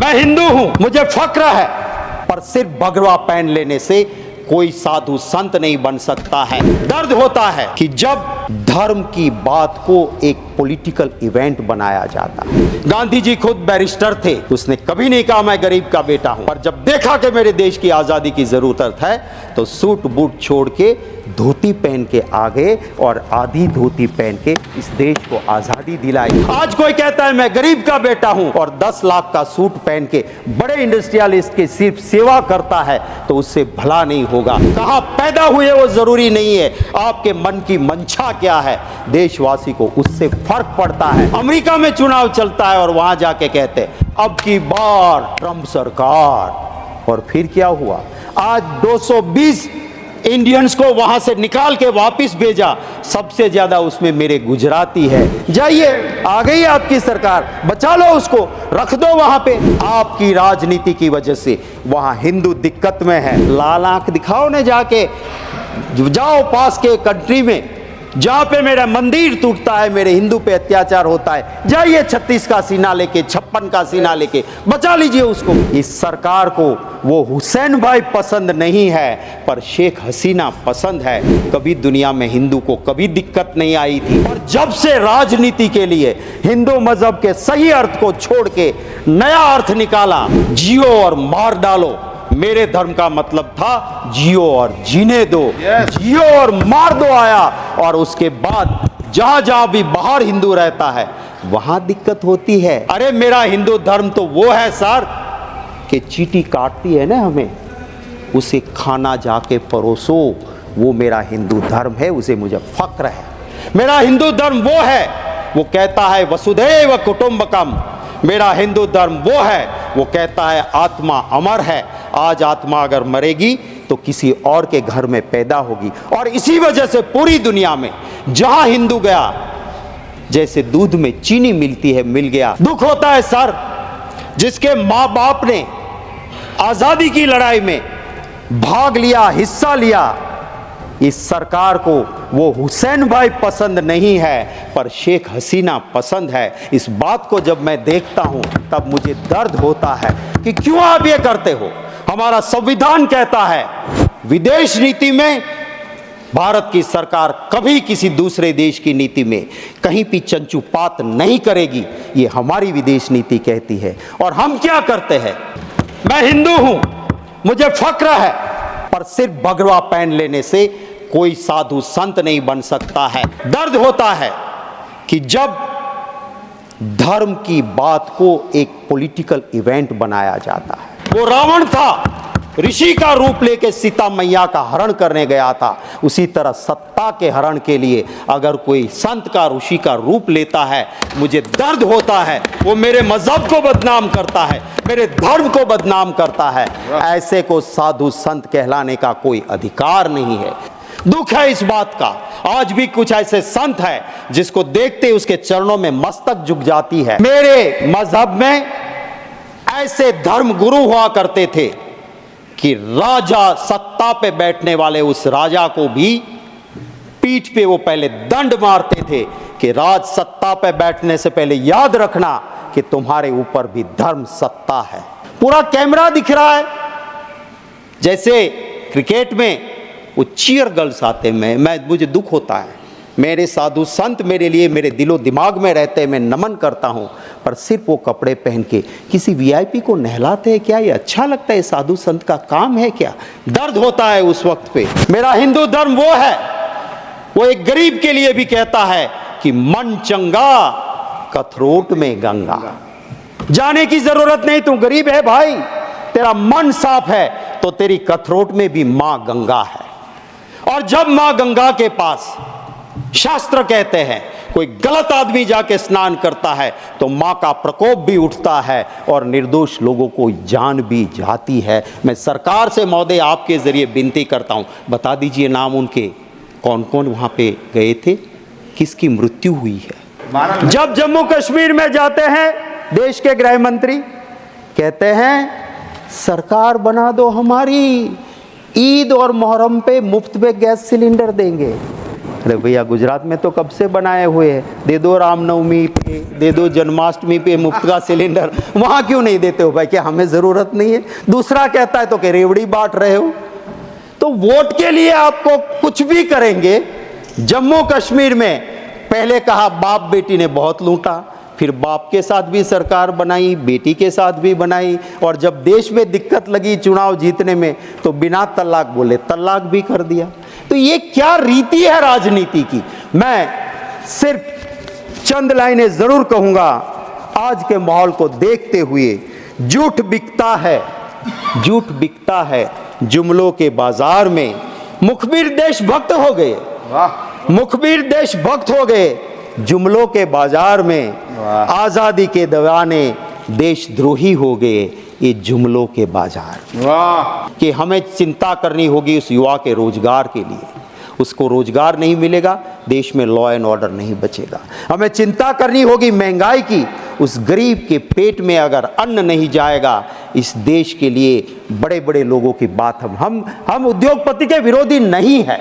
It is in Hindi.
मैं हिंदू हूं, मुझे फक्र है, पर सिर्फ भगवा पहन लेने से कोई साधु संत नहीं बन सकता है। दर्द होता है कि जब धर्म की बात को एक पॉलिटिकल इवेंट बनाया जाता है। गांधी जी खुद बैरिस्टर थे, उसने कभी नहीं कहा मैं गरीब का बेटा हूं, पर जब देखा कि मेरे देश की आजादी की जरूरत है तो सूट बूट छोड़ के धोती पहन के आ गए और आधी धोती पहन के इस देश को आजादी दिलाई। आज कोई कहता है मैं गरीब का बेटा हूं और 10 लाख का सूट पहन के बड़े इंडस्ट्रियलिस्ट की सिर्फ सेवा करता है तो उससे भला नहीं होगा। कहां पैदा हुए वो जरूरी नहीं है, आपके मन की मंशा क्या है देशवासी को उससे फर्क पड़ता है। अमेरिका में चुनाव चलता है और वहां जाके कहते हैं अब की बार ट्रंप सरकार, और फिर क्या हुआ? आज 220 इंडियंस को वहां से निकाल के वापस भेजा, सबसे ज्यादा उसमें मेरे गुजराती है। जाइए, आ गई आपकी सरकार, बचा लो उसको, रख दो वहां पे। आपकी राजनीति की वजह से वहां हिंदू दिक्कत में है। लाल आंख दिखाओ ने जाके, जाओ पास के कंट्री में जहां पे मेरा मंदिर टूटता है, मेरे हिंदू पे अत्याचार होता है, जाइए 36 का सीना लेके, 56 का सीना लेके बचा लीजिए उसको। इस सरकार को वो हुसैन भाई पसंद नहीं है पर शेख हसीना पसंद है। कभी दुनिया में हिंदू को कभी दिक्कत नहीं आई थी, और जब से राजनीति के लिए हिंदू मजहब के सही अर्थ को छोड़ के नया अर्थ निकाला, जियो और मार डालो, मेरे धर्म का मतलब था जियो और जीने दो, जियो और मार दो आया। और उसके बाद जहां जहां भी बाहर हिंदू रहता है वहां दिक्कत होती है। अरे मेरा हिंदू धर्म तो वो है सर कि चींटी काटती है ना हमें, उसे खाना जाके परोसो, वो मेरा हिंदू धर्म है, उसे मुझे फक्र है। मेरा हिंदू धर्म वो है, वो कहता है वसुधैव कुटुंबकम। मेरा हिंदू धर्म वो है, वो कहता है आत्मा अमर है, आज आत्मा अगर मरेगी तो किसी और के घर में पैदा होगी। और इसी वजह से पूरी दुनिया में जहां हिंदू गया, जैसे दूध में चीनी मिलती है, मिल गया। दुख होता है सर, जिसके माँ बाप ने आजादी की लड़ाई में भाग लिया, हिस्सा लिया, इस सरकार को वो हुसैन भाई पसंद नहीं है पर शेख हसीना पसंद है। इस बात को जब मैं देखता हूं तब मुझे दर्द होता है कि क्यों आप ये करते हो। हमारा संविधान कहता है विदेश नीति में भारत की सरकार कभी किसी दूसरे देश की नीति में कहीं भी चंचुपात नहीं करेगी, ये हमारी विदेश नीति कहती है। और हम क्या करते हैं? मैं हिंदू हूं, मुझे फक्र है, पर सिर्फ भगवा पहन लेने से कोई साधु संत नहीं बन सकता है। दर्द होता है कि जब धर्म की बात को एक पॉलिटिकल इवेंट बनाया जाता है। वो रावण था, ऋषि का रूप लेके सीता मैया का हरण करने गया था, उसी तरह सत्ता के हरण के लिए अगर कोई संत का, ऋषि का रूप लेता है, मुझे दर्द होता है। वो मेरे मजहब को बदनाम करता है, मेरे धर्म को बदनाम करता है। ऐसे को साधु संत कहलाने का कोई अधिकार नहीं है। दुख है इस बात का, आज भी कुछ ऐसे संत हैं जिसको देखते उसके चरणों में मस्तक झुक जाती है। मेरे मजहब में ऐसे धर्म गुरु हुआ करते थे कि राजा, सत्ता पे बैठने वाले उस राजा को भी पीठ पे वो पहले दंड मारते थे कि राज सत्ता पे बैठने से पहले याद रखना कि तुम्हारे ऊपर भी धर्म सत्ता है। पूरा कैमरा दिख रहा है, जैसे क्रिकेट में वो चीयर गर्ल्स आते हैं, मुझे दुख होता है। मेरे साधु संत मेरे लिए मेरे दिलो दिमाग में रहते हैं, मैं नमन करता हूँ, पर सिर्फ वो कपड़े पहन के किसी वीआईपी को नहलाते हैं, क्या ये अच्छा लगता है? साधु संत का काम है क्या? दर्द होता है उस वक्त पे। मेरा हिंदू धर्म वो है, वो एक गरीब के लिए भी कहता है कि मन चंगा कथरोट में गंगा। जाने की जरूरत नहीं, तू गरीब है भाई, तेरा मन साफ है तो तेरी कथरोट में भी मां गंगा है। और जब मां गंगा के पास, शास्त्र कहते हैं, कोई गलत आदमी जाके स्नान करता है तो मां का प्रकोप भी उठता है और निर्दोष लोगों को जान भी जाती है। मैं सरकार से महोदय आपके जरिए विनती करता हूं, बता दीजिए नाम उनके, कौन कौन वहां पे गए थे, किसकी मृत्यु हुई है। जब जम्मू कश्मीर में जाते हैं देश के गृह मंत्री कहते हैं सरकार बना दो हमारी, ईद और मुहर्रम पे मुफ्त में गैस सिलेंडर देंगे। अरे भैया गुजरात में तो कब से बनाए हुए हैं, दे दो रामनवमी पे, दे दो जन्माष्टमी पे मुफ्त का सिलेंडर, वहाँ क्यों नहीं देते हो भाई? क्या हमें ज़रूरत नहीं है? दूसरा कहता है तो कि रेवड़ी बांट रहे हो। तो वोट के लिए आपको कुछ भी करेंगे। जम्मू कश्मीर में पहले कहा बाप बेटी ने बहुत लूटा, फिर बाप के साथ भी सरकार बनाई, बेटी के साथ भी बनाई, और जब देश में दिक्कत लगी चुनाव जीतने में तो बिना तलाक बोले तलाक भी कर दिया। तो ये क्या रीति है राजनीति की? मैं सिर्फ चंद लाइनें जरूर कहूंगा। आज के माहौल को देखते हुए झूठ बिकता है, झूठ बिकता है जुमलों के बाजार में। मुखबिर देशभक्त हो गए, मुखबिर देशभक्त हो गए जुमलों के बाजार में। आजादी के दीवाने देशद्रोही हो गए ये जुमलों के बाजार। कि हमें चिंता करनी होगी उस युवा के रोजगार के लिए, उसको रोजगार नहीं मिलेगा, देश में लॉ एंड ऑर्डर नहीं बचेगा। हमें चिंता करनी होगी महंगाई की, उस गरीब के पेट में अगर अन्न नहीं जाएगा, इस देश के लिए बड़े बड़े लोगों की बात हम उद्योगपति के विरोधी नहीं है।